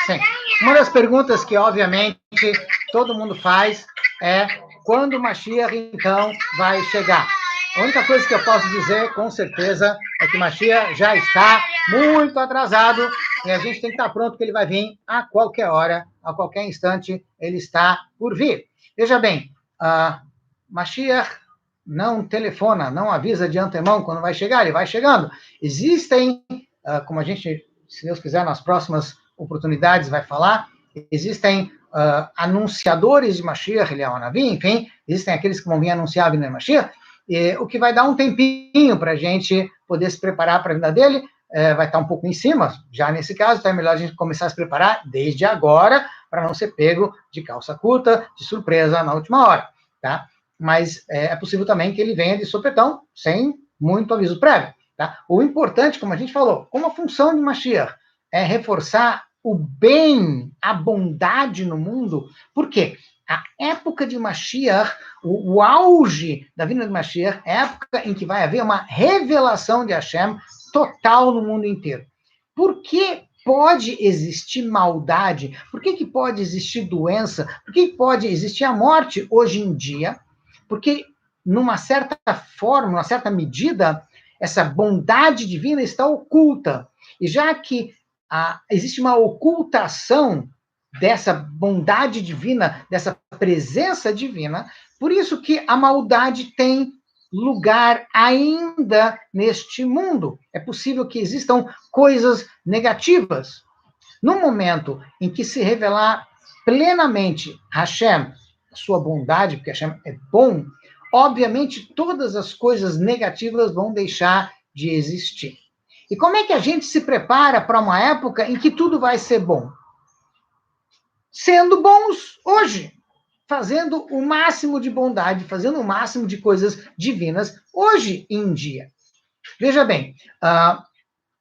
Sim. Uma das perguntas que, obviamente, todo mundo faz é quando o Mashiach, então, vai chegar? A única coisa que eu posso dizer, com certeza, é que o Mashiach já está muito atrasado e a gente tem que estar pronto que ele vai vir a qualquer hora, a qualquer instante, ele está por vir. Veja bem, Mashiach não telefona, não avisa de antemão quando vai chegar, ele vai chegando. Existem, como a gente, se Deus quiser, nas próximas oportunidades vai falar, existem anunciadores de Mashiach, ele é um Navi, enfim, existem aqueles que vão vir anunciar a vinda de Mashiach, o que vai dar um tempinho para a gente poder se preparar para a vinda dele, vai estar um pouco em cima, já nesse caso, então é melhor a gente começar a se preparar desde agora, para não ser pego de calça curta, de surpresa na última hora, tá? Mas é possível também que ele venha de sopetão, sem muito aviso prévio, tá? O importante, como a gente falou, como a função de Mashiach é reforçar o bem, a bondade no mundo, por quê? A época de Mashiach, o auge da vinda de Mashiach, é a época em que vai haver uma revelação de Hashem total no mundo inteiro. Por que pode existir maldade? Por que pode existir doença? Por que pode existir a morte hoje em dia? Porque, numa certa forma, numa certa medida, essa bondade divina está oculta. E já que existe uma ocultação dessa bondade divina, dessa presença divina, por isso que a maldade tem lugar ainda neste mundo. É possível que existam coisas negativas. No momento em que se revelar plenamente Hashem, a sua bondade, porque Hashem é bom, obviamente todas as coisas negativas vão deixar de existir. E como é que a gente se prepara para uma época em que tudo vai ser bom? Sendo bons hoje, fazendo o máximo de bondade, fazendo o máximo de coisas divinas hoje em dia. Veja bem,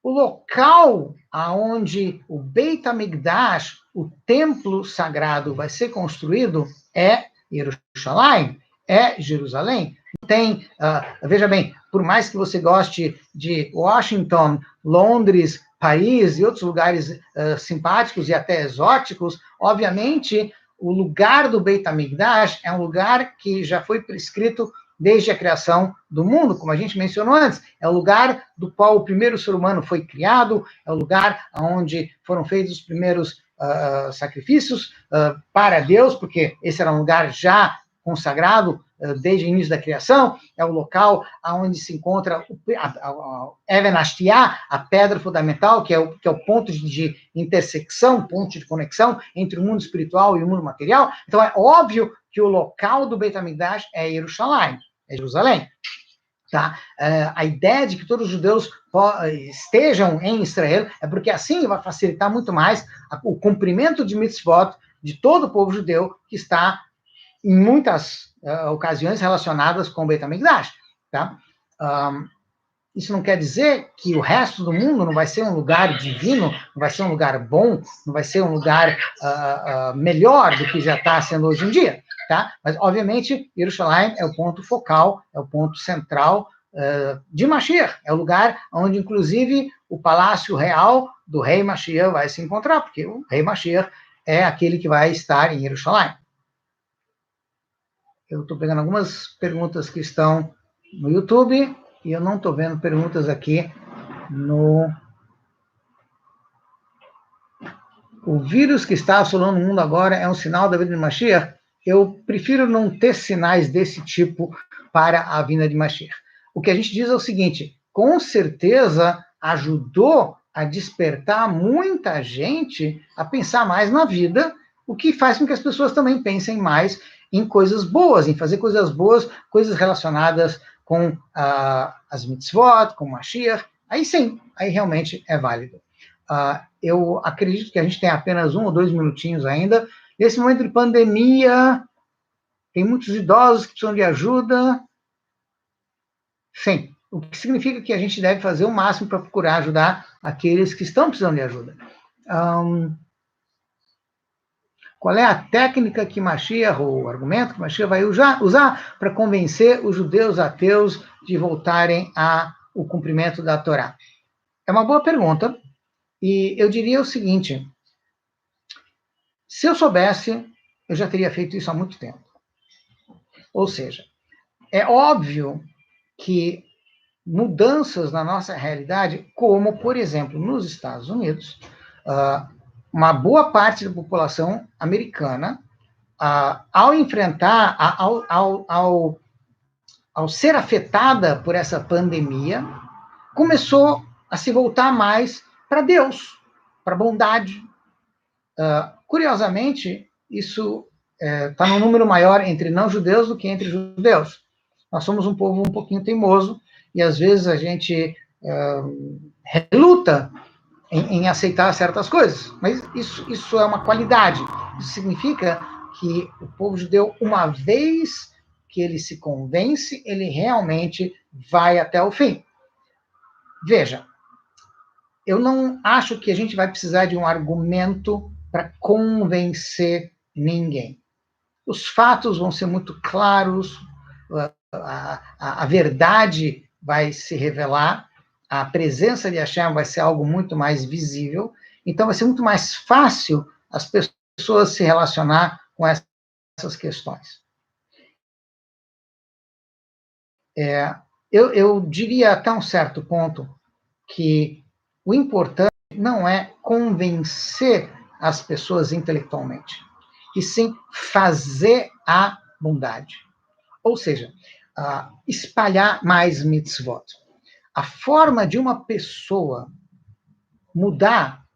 o local aonde o Beit HaMikdash, o templo sagrado, vai ser construído é Jerusalém, é Jerusalém. Tem, veja bem, por mais que você goste de Washington, Londres, Paris e outros lugares simpáticos e até exóticos, obviamente, o lugar do Beit HaMikdash é um lugar que já foi prescrito desde a criação do mundo, como a gente mencionou antes. É o lugar do qual o primeiro ser humano foi criado, é o lugar onde foram feitos os primeiros sacrifícios para Deus, porque esse era um lugar já consagrado desde o início da criação, é o local onde se encontra a Even Ashtiah, a pedra fundamental, que é o ponto de intersecção, ponto de conexão entre o mundo espiritual e o mundo material. Então, é óbvio que o local do Beit HaMikdash é Jerusalém, é Jerusalém. Tá? A ideia de que todos os judeus estejam em Israel é porque assim vai facilitar muito mais o cumprimento de mitzvot de todo o povo judeu que está em muitas ocasiões relacionadas com o Beit HaMikdash. Tá? Isso não quer dizer que o resto do mundo não vai ser um lugar divino, não vai ser um lugar bom, não vai ser um lugar melhor do que já está sendo hoje em dia. Tá? Mas, obviamente, Jerusalém é o ponto focal, é o ponto central de Mashiach. É o lugar onde, inclusive, o palácio real do rei Mashiach vai se encontrar, porque o rei Mashiach é aquele que vai estar em Jerusalém. Eu estou pegando algumas perguntas que estão no YouTube e eu não estou vendo perguntas aqui no... O vírus que está assolando o mundo agora é um sinal da vinda de Mashiach? Eu prefiro não ter sinais desse tipo para a vinda de Mashiach. O que a gente diz é o seguinte, com certeza ajudou a despertar muita gente a pensar mais na vida, o que faz com que as pessoas também pensem mais em coisas boas, em fazer coisas boas, coisas relacionadas com as mitzvot, com Mashiach. Aí sim, aí realmente é válido. Eu acredito que a gente tem apenas 1 ou 2 minutinhos ainda. Nesse momento de pandemia, tem muitos idosos que precisam de ajuda. Sim, o que significa que a gente deve fazer o máximo para procurar ajudar aqueles que estão precisando de ajuda. Qual é a técnica que Mashiach, ou o argumento que Mashiach vai usar para convencer os judeus ateus de voltarem ao cumprimento da Torá? É uma boa pergunta. E eu diria o seguinte, se eu soubesse, eu já teria feito isso há muito tempo. Ou seja, é óbvio que mudanças na nossa realidade, como, por exemplo, nos Estados Unidos, uma boa parte da população americana, ao enfrentar, ao ser afetada por essa pandemia, começou a se voltar mais para Deus, para a bondade. Curiosamente, isso está num número maior entre não-judeus do que entre judeus. Nós somos um povo um pouquinho teimoso e, às vezes, a gente reluta em aceitar certas coisas. Mas isso é uma qualidade. Isso significa que o povo judeu, uma vez que ele se convence, ele realmente vai até o fim. Veja, eu não acho que a gente vai precisar de um argumento para convencer ninguém. Os fatos vão ser muito claros, a verdade vai se revelar, a presença de Hashem vai ser algo muito mais visível, então vai ser muito mais fácil as pessoas se relacionar com essas questões. Eu diria até um certo ponto que o importante não é convencer as pessoas intelectualmente, e sim fazer a bondade. Ou seja, espalhar mais mitzvot. A forma de uma pessoa mudar,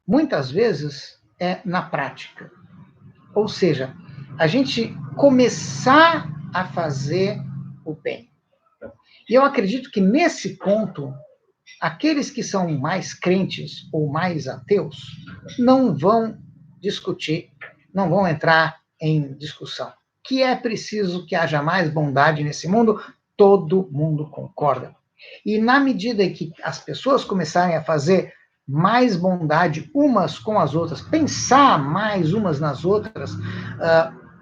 muitas vezes, é na prática. Ou seja, a gente começar a fazer o bem. E eu acredito que, nesse ponto, aqueles que são mais crentes ou mais ateus não vão discutir, não vão entrar em discussão. Que é preciso que haja mais bondade nesse mundo, todo mundo concorda. E na medida em que as pessoas começarem a fazer mais bondade umas com as outras, pensar mais umas nas outras,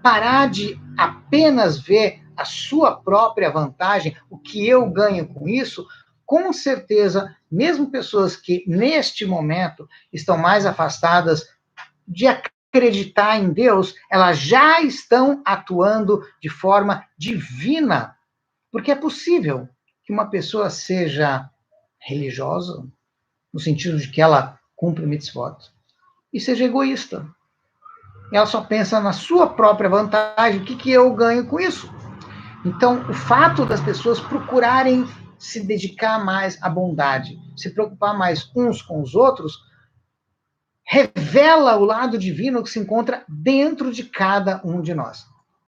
parar de apenas ver a sua própria vantagem, o que eu ganho com isso, com certeza, mesmo pessoas que neste momento estão mais afastadas de acreditar em Deus, elas já estão atuando de forma divina, porque é possível que uma pessoa seja religiosa, no sentido de que ela cumpre mitzvot, e seja egoísta. Ela só pensa na sua própria vantagem, o que eu ganho com isso? Então, o fato das pessoas procurarem se dedicar mais à bondade, se preocupar mais uns com os outros, revela o lado divino que se encontra dentro de cada um de nós.